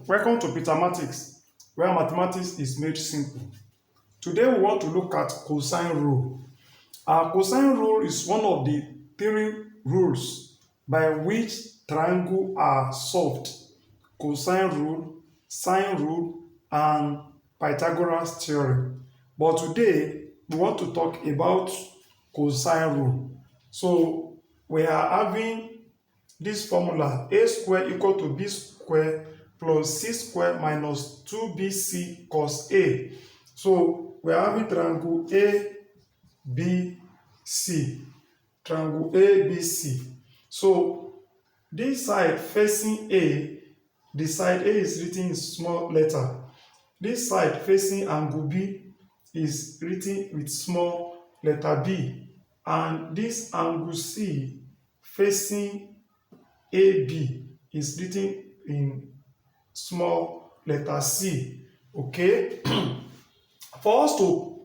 Welcome to Mathematics, where mathematics is made simple. Today we want to look at cosine rule. Cosine rule is one of the three rules by which triangles are solved. Cosine rule, sine rule, and Pythagoras theorem. But today we want to talk about cosine rule. So we are having this formula: a square equal to b square plus c square minus 2bc cos a. So we are having triangle ABC. Triangle ABC. So this side facing A, the side A is written in small letter. This side facing angle B is written with small letter B. And this angle C facing AB is written in small letter C. Okay. For us to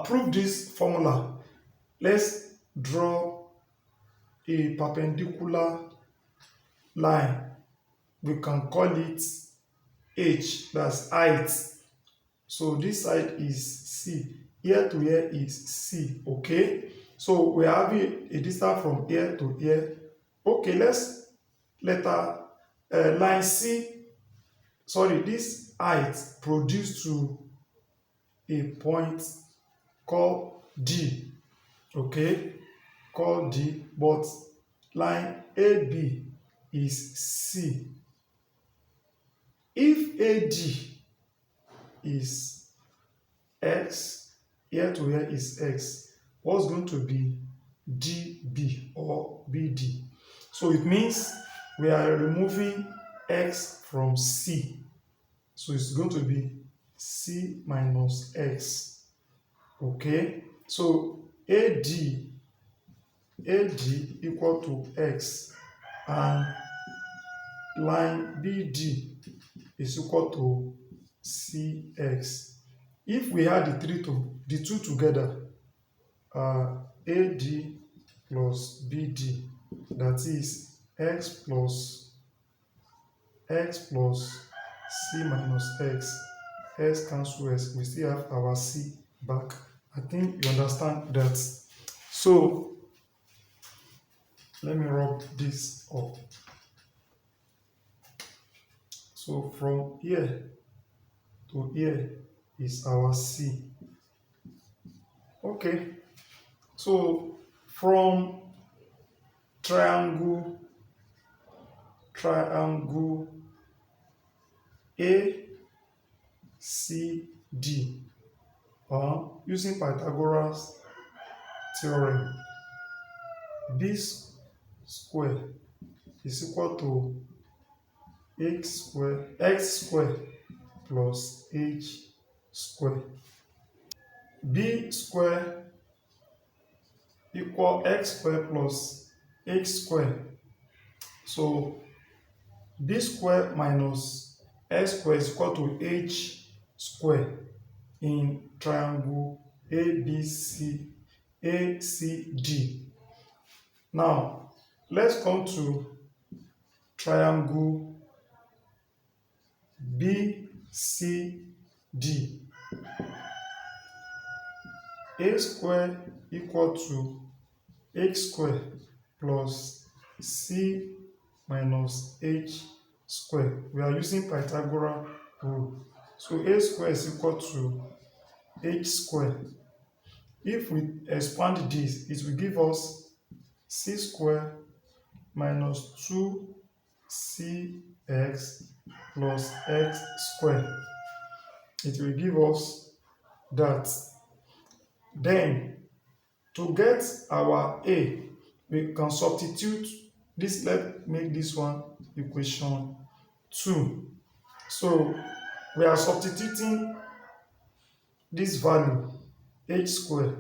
prove this formula, let's draw a perpendicular line. We can call it H, that's height. So this side is C. Here to here is C. Okay. So we are having a distance from here to here. Okay, let's line C, sorry, this height produced to a point called D. Okay, called D, but line AB is C. If AD is X, here to here is X, what's going to be DB or BD? So it means we are removing X from C. So it's going to be C minus X. Okay. So AD equal to X, and line BD is equal to CX. If we add the two together, AD plus BD, that is X plus C minus X cancel X, we still have our C back. I think you understand that. So let me rub this up. So from here to here is our C. Okay. So from triangle ACD, using Pythagoras theorem, b square is equal to x square plus h square. B square equal x square plus h square. So b square minus x square is equal to h square in triangle ACD. Now let's come to triangle BCD. A square equal to h square plus c minus h square. We are using Pythagoras rule. So a square is equal to h square. If we expand this, it will give us c square minus 2cx plus x square. It will give us that. Then to get our A, we can substitute this. Let's make this one equation 2. So we are substituting this value h square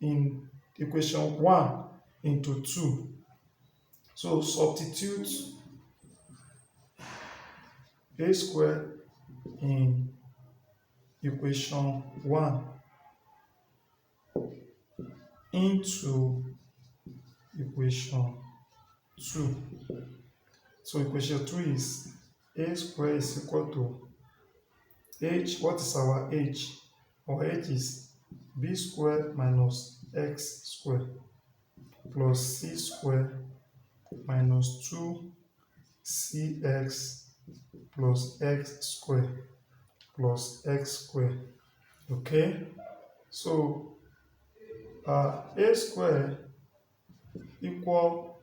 in equation 1 into 2. So substitute a square in equation 1 into equation 2. So equation 2 is A square is equal to h. What is our h? Our h is b square minus x square plus c square minus 2cx plus x square plus x square. Okay, so a square equal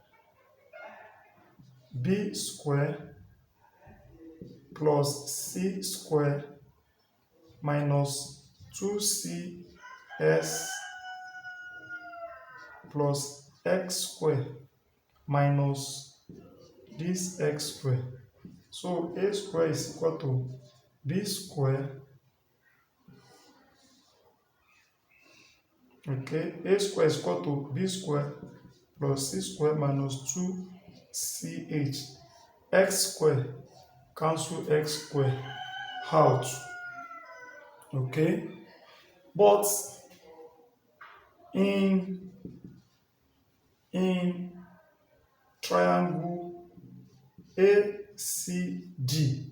b square plus c square minus 2cs plus x square minus this x square. So a square is equal to b square. Okay, a square is equal to b square plus c square minus 2ch. X square cancel x square out. Okay, but in triangle ACD,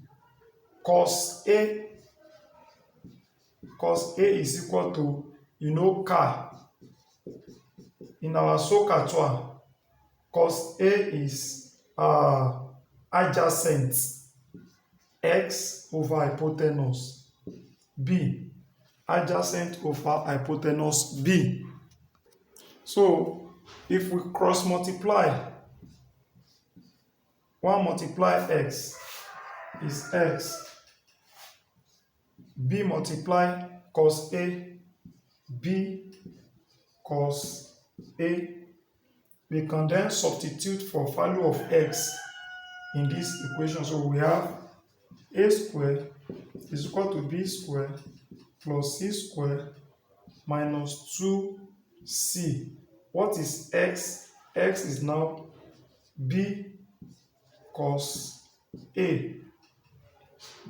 cos A is equal to, car. In our SOHCAHTOA, cos A is adjacent, x over hypotenuse, b adjacent over hypotenuse b. So if we cross multiply, 1 multiply x is x, b multiply cos A, b cos A. We can then substitute for value of x in this equation. So we have a square is equal to b square plus c square minus 2c. What is x? X is now b cos A.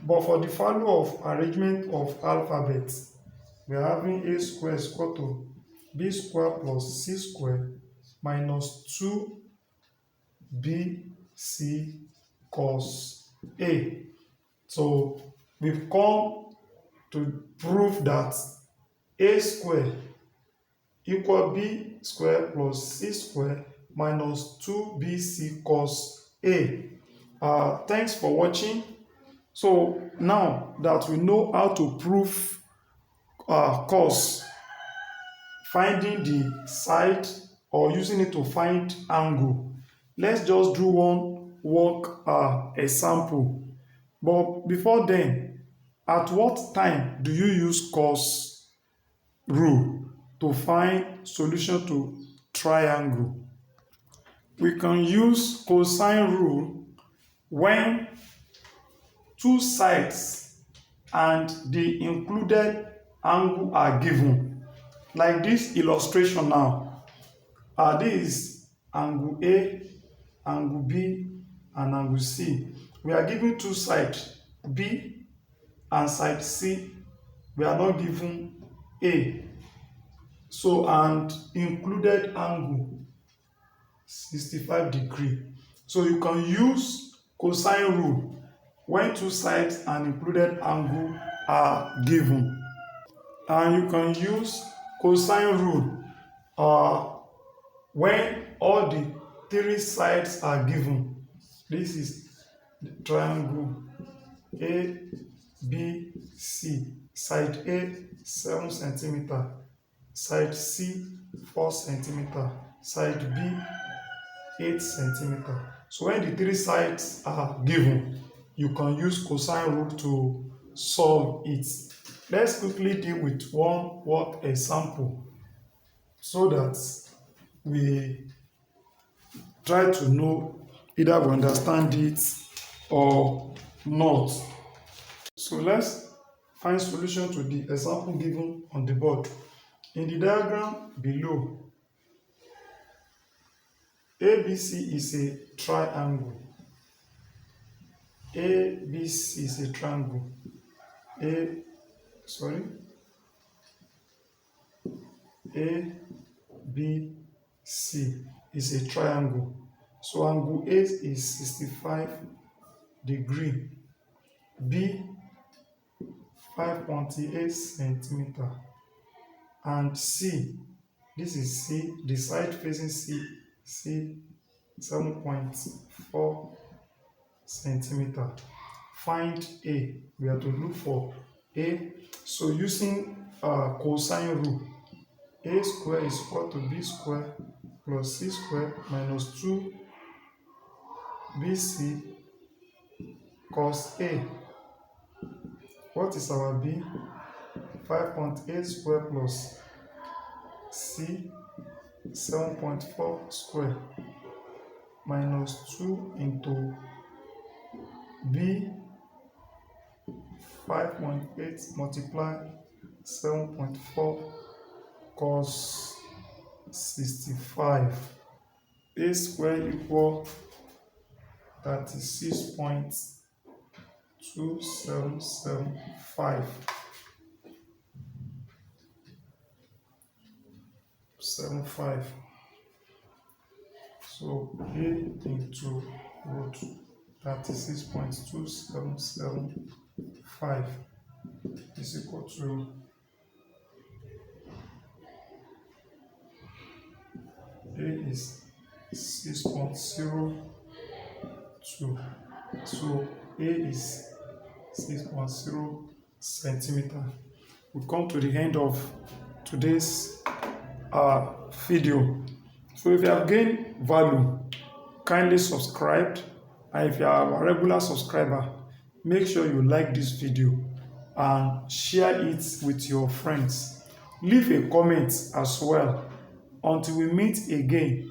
But for the value of arrangement of alphabet, we are having a square is equal to b square plus c square minus 2bc cos A. So we've come to prove that a square equal b square plus c square minus 2bc cos A. Thanks for watching. So now that we know how to prove cos, finding the side or using it to find angle, let's just do one work example. But before then, at what time do you use cos rule to find solution to triangle? We can use cosine rule when two sides and the included angle are given. Like this illustration now, this is angle A, angle B, and angle C. We are given two sides, B and side C. We are not given A. So, and included angle 65 degrees. So you can use cosine rule when two sides and included angle are given. And you can use cosine rule when all the three sides are given. This is the triangle ABC. Side A 7 centimeter, side C 4 centimeter, side B 8 centimeter. So when the three sides are given, you can use cosine rule to solve it. Let's quickly deal with one work example so that we try to know either we understand it or not. So let's find solution to the example given on the board. In the diagram below, ABC is a triangle. ABC is a triangle. ABC is a triangle. So angle A is 65 degrees B 5.8 centimeter, and C, this is C, the side facing C 7.4 centimeter. Find A. We have to look for A. So using cosine rule, A square is equal to B square plus C square minus 2BC cos A. What is our B? 5.8 square plus C 7.4 square minus 2 into B 5.8 multiply 7.4 cos 65. A square equal 36.2775. So A into root 36.2775 is equal to A is 6.02. So A is 6.0 centimeter. We come to the end of today's video. So if you have gained value, kindly subscribe, and if you are a regular subscriber, make sure you like this video and share it with your friends. Leave a comment as well. Until we meet again,